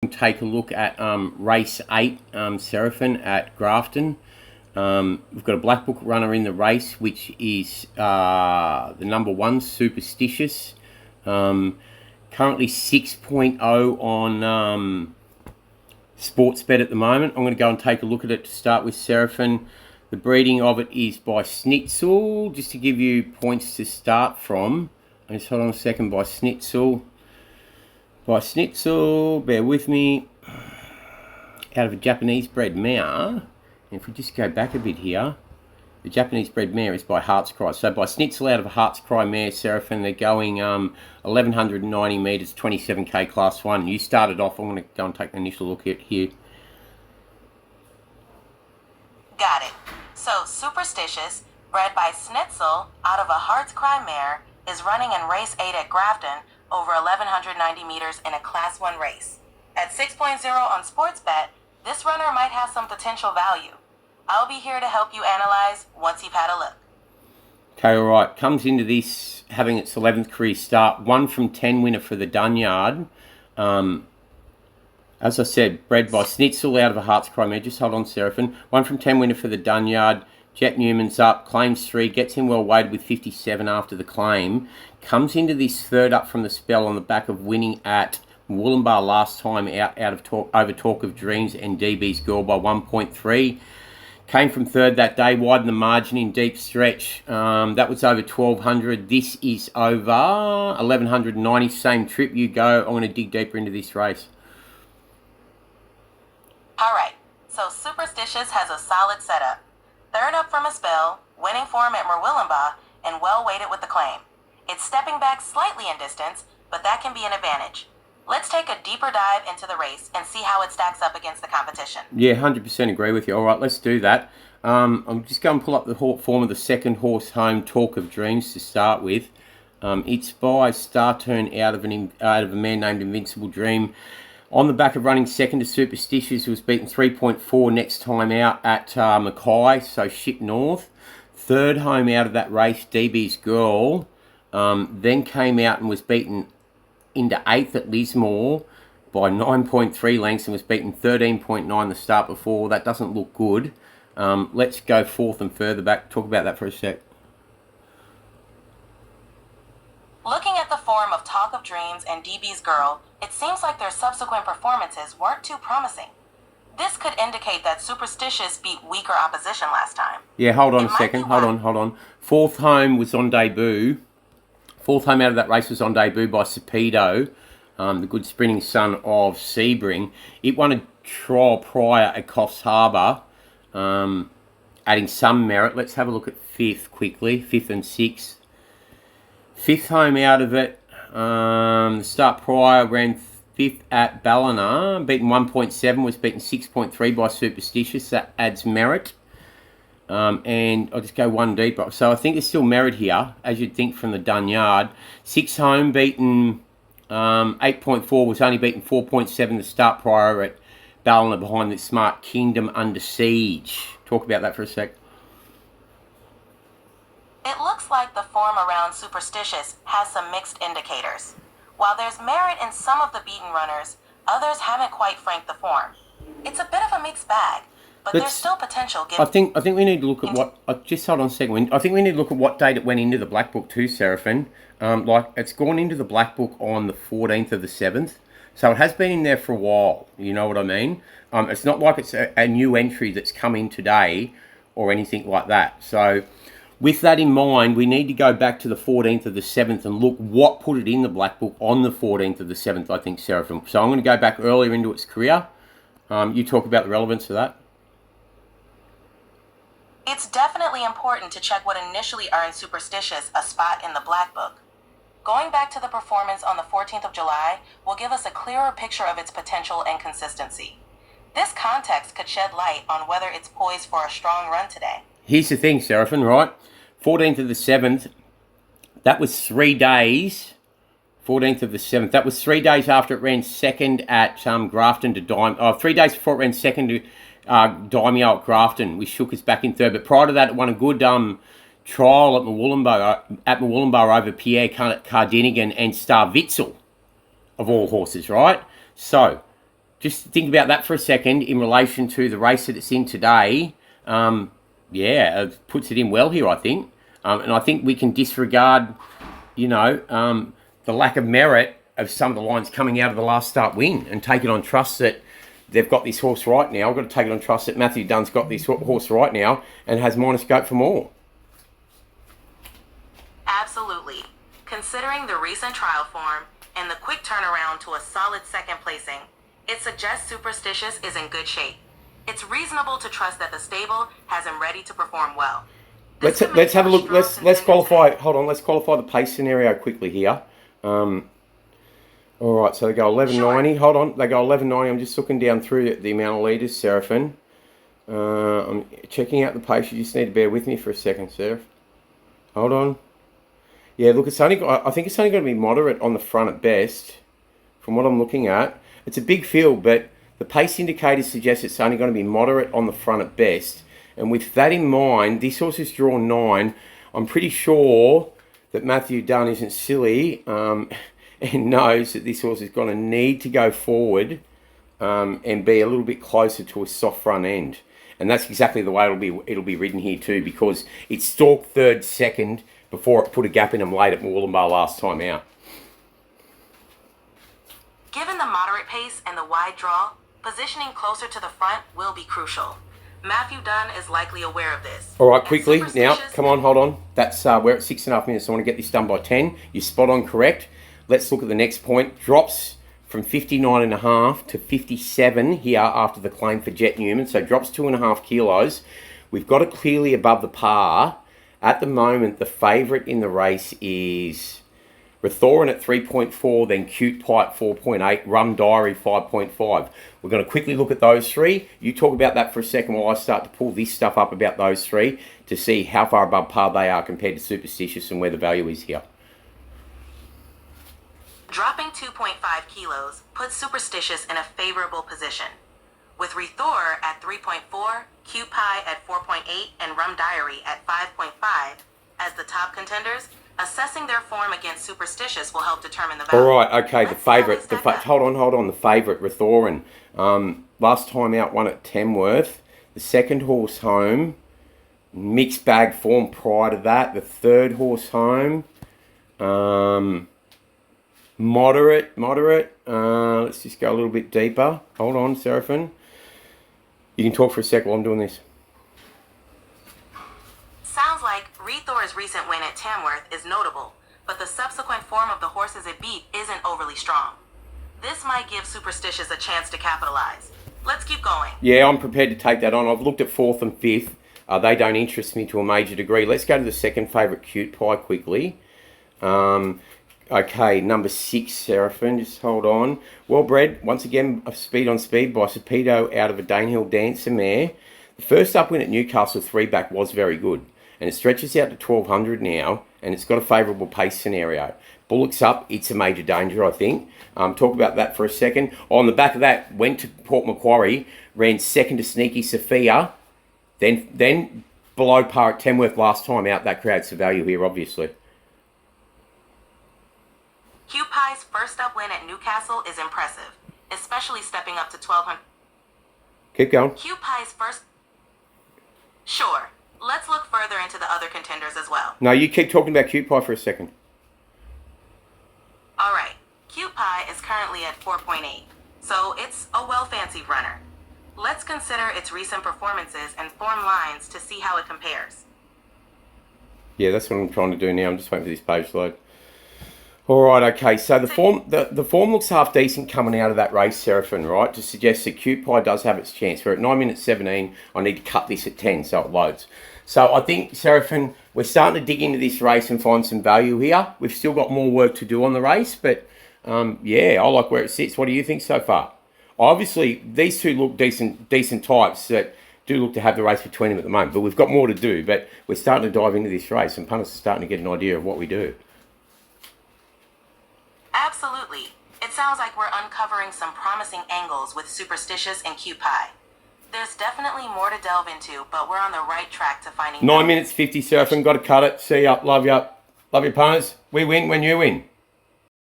Take a look at race 8, Seraphim at Grafton. We've got a Blackbook runner in the race, which is the number 1, Superstitious. Currently 6.0 on Sportsbet at the moment. I'm going to go and take a look at it to start with, Seraphim. The breeding of it is by Schnitzel. Just to give you points to start from. Just hold on a second. By Schnitzel, bear with me, out of a Japanese bred mare. And if we just go back a bit here, the Japanese bred mare is by Heart's Cry. So by Schnitzel out of a Heart's Cry mare, Seraphim, they're going 1,190 metres, 27k class 1. You started off, I'm going to go and take an initial look at here. Got it. So Superstitious, bred by Schnitzel out of a Heart's Cry mare, is running in race 8 at Grafton, over 1,190 meters in a Class 1 race. At 6.0 on Sportsbet, this runner might have some potential value. I'll be here to help you analyze once you've had a look. Okay, all right. Comes into this having its 11th career start. 1 from 10 winner for the Dunyard. As I said, bred by Schnitzel out of a Heart's Cry mare. Just hold on, Seraphim. 1 from 10 winner for the Dunyard. Jet Newman's up, claims 3, gets in well weighted with 57 after the claim. Comes into this third up from the spell on the back of winning at Wollumbar last time out of over Talk of Dreams and DB's Girl by 1.3. Came from third that day, widened the margin in deep stretch. That was over 1,200. This is over 1,190. Same trip you go. I'm going to dig deeper into this race. All right, so Superstitious has a solid setup. Third up from a spell, winning form at Wollumbar, and well weighted with the claim. It's stepping back slightly in distance, but that can be an advantage. Let's take a deeper dive into the race and see how it stacks up against the competition. Yeah, 100% agree with you. All right, let's do that. I'm just going to pull up the form of the second horse home, Talk of Dreams, to start with. It's by Star Turn out of a man named Invincible Dream. On the back of running second to Superstitious, who was beaten 3.4 next time out at Mackay, so Ship North. Third home out of that race, DB's Girl. Then came out and was beaten into 8th at Lismore by 9.3 lengths and was beaten 13.9 the start before. That doesn't look good. Let's go 4th and further back. Talk about that for a sec. Looking at the form of Talk of Dreams and DB's Girl, it seems like their subsequent performances weren't too promising. This could indicate that Superstitious beat weaker opposition last time. Yeah, hold on a second. Hold on. 4th home was on debut. 4th home out of that race was on debut by Cepedo, the good sprinting son of Sebring. It won a trial prior at Coffs Harbour, adding some merit. Let's have a look at 5th quickly, 5th and 6th. 5th home out of it, the start prior ran 5th at Ballina, beaten 1.7, was beaten 6.3 by Superstitious. That adds merit. And I'll just go one deeper. So I think there's still merit here, as you'd think from the Dunyard. 6th home, beaten 8.4, was only beaten 4.7 the start prior at Ballina behind the Smart Kingdom Under Siege. Talk about that for a sec. It looks like the form around Superstitious has some mixed indicators. While there's merit in some of the beaten runners, others haven't quite franked the form. It's a bit of a mixed bag, but there's still potential. I think we need to look at what. Just hold on a second. I think we need to look at what date it went into the Blackbook too, Seraphim. Like it's gone into the Blackbook on the 14th of the 7th, so it has been in there for a while. You know what I mean? It's not like it's a new entry that's come in today or anything like that. So, with that in mind, we need to go back to the 14th of the 7th and look what put it in the Blackbook on the 14th of the 7th, I think, Seraphim. So I'm going to go back earlier into its career. You talk about the relevance of that. It's definitely important to check what initially earned Superstitious a spot in the Blackbook. Going back to the performance on the 14th of July will give us a clearer picture of its potential and consistency. This context could shed light on whether it's poised for a strong run today. Here's the thing, Seraphim, right? 14th of the 7th, that was 3 days. 14th of the 7th, that was 3 days after it ran second at Grafton to Dime. 3 days before it ran second to Daimio at Grafton. We shook us back in third. But prior to that, it won a good trial at Wollumbar over Pierre Cardinigan and Star Witzel, of all horses, right? So, just think about that for a second in relation to the race that it's in today. It puts it in well here, I think. And I think we can disregard, the lack of merit of some of the lines coming out of the last start win and take it on trust that they've got this horse right now. I've got to take it on trust that Matthew Dunn's got this horse right now and has minor scope for more. Absolutely. Considering the recent trial form and the quick turnaround to a solid second placing, it suggests Superstitious is in good shape. It's reasonable to trust that the stable has him ready to perform well. Let's have a look. Let's qualify. Hold on. Let's qualify the pace scenario quickly here. All right. So they go 11.90. Hold on. They go 11.90. I'm just looking down through the amount of leaders, Seraphin. I'm checking out the pace. You just need to bear with me for a second, Seraph. Hold on. Yeah. Look, I think it's only going to be moderate on the front at best, from what I'm looking at. It's a big field, but the pace indicators suggest it's only going to be moderate on the front at best. And with that in mind, this horse is drawn 9. I'm pretty sure that Matthew Dunn isn't silly and knows that this horse is going to need to go forward and be a little bit closer to a soft front end. And that's exactly the way it'll be ridden here too, because it stalked third, second before it put a gap in him late at Moolumbar last time out. Given the moderate pace and the wide draw, positioning closer to the front will be crucial. Matthew Dunn is likely aware of this. All right, quickly now. Come on, hold on. That's we're at 6.5 minutes. I want to get this done by 10. You're spot on, correct. Let's look at the next point. Drops from 59.5 to 57 here after the claim for Jet Newman. So drops 2.5 kilos. We've got it clearly above the par. At the moment, the favourite in the race is Rathoran at 3.4, then Cute Pipe 4.8, Rum Diary 5.5. We're going to quickly look at those three. You talk about that for a second while I start to pull this stuff up about those three to see how far above par they are compared to Superstitious and where the value is here. Dropping 2.5 kilos puts Superstitious in a favorable position. With Rethor at 3.4, Cute Pie at 4.8, and Rum Diary at 5.5 as the top contenders, assessing their form against Superstitious will help determine the value. All right, okay, the favourite. Hold on. The favourite, Rathoran. Last time out, won at Tamworth. The second horse home, mixed bag form prior to that. The third horse home, moderate. Let's just go a little bit deeper. Hold on, Seraphin. You can talk for a sec while I'm doing this. Sounds like Rethor's recent win at Tamworth is notable, but the subsequent form of the horses it beat isn't overly strong. This might give Superstitious a chance to capitalize. Let's keep going. Yeah, I'm prepared to take that on. I've looked at 4th and 5th. They don't interest me to a major degree. Let's go to the second favourite, Cute Pie, quickly. Okay, number 6, Seraphin. Just hold on. Well bred, once again, speed on speed by Sapedo out of a Danehill Dancer mare. The first up win at Newcastle 3-back was very good. And it stretches out to 1,200 now, and it's got a favourable pace scenario. Bullock's up, it's a major danger, I think. Talk about that for a second. On the back of that, went to Port Macquarie, ran second to Sneaky Sophia, then below par at Tamworth last time out. That creates the value here, obviously. Cute Pie's first up win at Newcastle is impressive, especially stepping up to 1,200. Keep going. Cute Pie's first... Sure. Let's look further into the other contenders as well. No, you keep talking about Cute Pie for a second. All right. Cute Pie is currently at 4.8, so it's a well-fancied runner. Let's consider its recent performances and form lines to see how it compares. Yeah, that's what I'm trying to do now. I'm just waiting for this page to load. All right, okay. So the form looks half decent coming out of that race, Seraphin, right? To suggest that Cute Pie does have its chance. We're at 9 minutes 17. I need to cut this at 10 so it loads. So I think, Seraphin, we're starting to dig into this race and find some value here. We've still got more work to do on the race, but yeah, I like where it sits. What do you think so far? Obviously, these two look decent types that do look to have the race between them at the moment, but we've got more to do. But we're starting to dive into this race, and punters are starting to get an idea of what we do. Absolutely. It sounds like we're uncovering some promising angles with Superstitious and Cute Pie. There's definitely more to delve into, but we're on the right track to finding... 9 minutes 50, Seraphin. Got to cut it. See ya. Love ya. Love your punters. We win when you win.